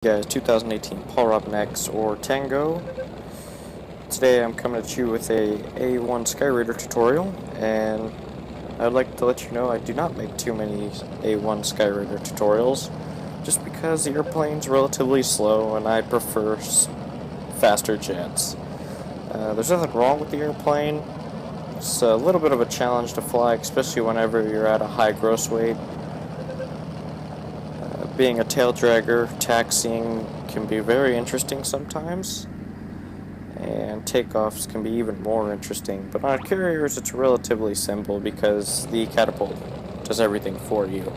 Guys, 2018 Paul Robin X or Tango. Today I'm coming at you with a A-1 Skyraider tutorial, and I'd like to let you know I do not make too many A-1 Skyraider tutorials, just because the airplane's relatively slow and I prefer faster jets. There's nothing wrong with the airplane. It's a little bit of a challenge to fly, especially whenever you're at a high gross weight. Being a tail dragger, taxiing can be very interesting sometimes, and takeoffs can be even more interesting. But on carriers, it's relatively simple because the catapult does everything for you.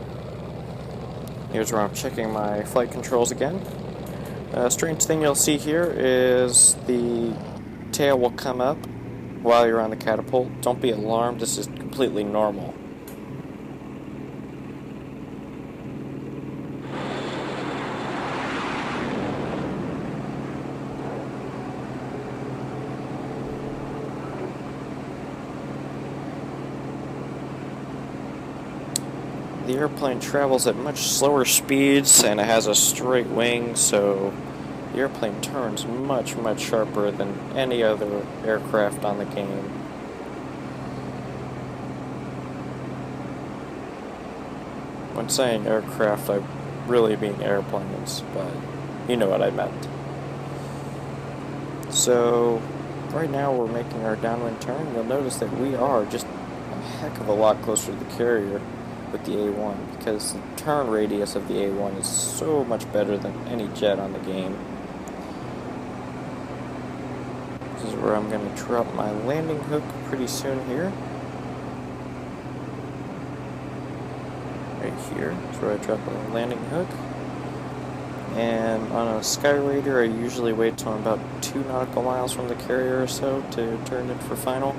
Here's where I'm checking my flight controls again. Strange thing you'll see here is the tail will come up while you're on the catapult. Don't be alarmed, this is completely normal. The airplane travels at much slower speeds and it has a straight wing, so the airplane turns much sharper than any other aircraft on the game. When saying aircraft, I really mean airplanes, but you know what I meant. So right now we're making our downwind turn. You'll notice that we are just a heck of a lot closer to the carrier with the A-1, because the turn radius of the A-1 is so much better than any jet on the game. This is where I'm going to drop my landing hook pretty soon here. Right here is where I drop the landing hook. And on a Skyraider, I usually wait till I'm about 2 nautical miles from the carrier or so to turn it for final.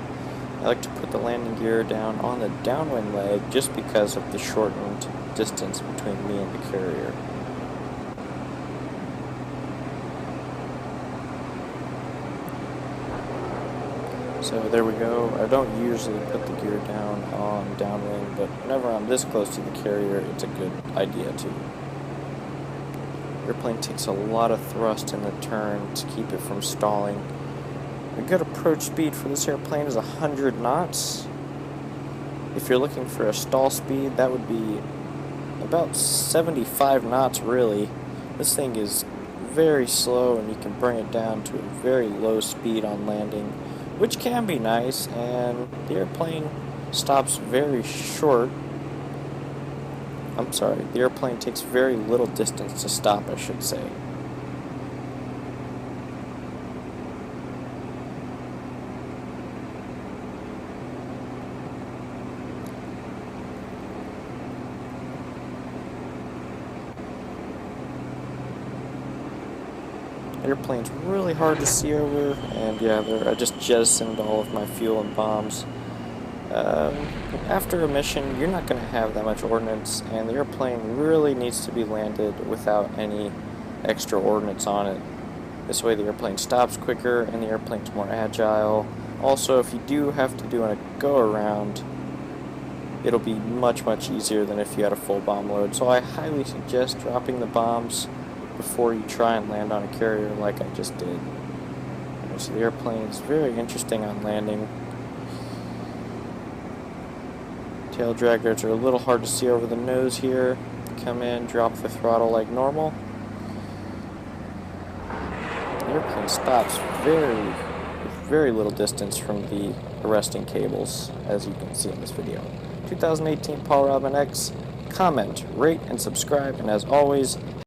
I like to put the landing gear down on the downwind leg just because of the shortened distance between me and the carrier. So there we go. I don't usually put the gear down on downwind, but whenever I'm this close to the carrier, it's a good idea to. The airplane takes a lot of thrust in the turn to keep it from stalling. A good approach speed for this airplane is 100 knots. If you're looking for a stall speed, that would be about 75 knots really. This thing is very slow and you can bring it down to a very low speed on landing, which can be nice, and the airplane stops very short. The airplane takes very little distance to stop, I should say. The airplane's really hard to see over, and yeah, I just jettisoned all of my fuel and bombs. After a mission, you're not going to have that much ordnance, and the airplane really needs to be landed without any extra ordnance on it. This way the airplane stops quicker and the airplane's more agile. Also, if you do have to do a go-around, it'll be much easier than if you had a full bomb load. So I highly suggest dropping the bombs before you try and land on a carrier like I just did. So the airplane is very interesting on landing. Tail draggers are a little hard to see over the nose here. Come in, drop the throttle like normal. The airplane stops very little distance from the arresting cables, as you can see in this video. 2018 Paul Robin X. Comment, rate, and subscribe, and as always,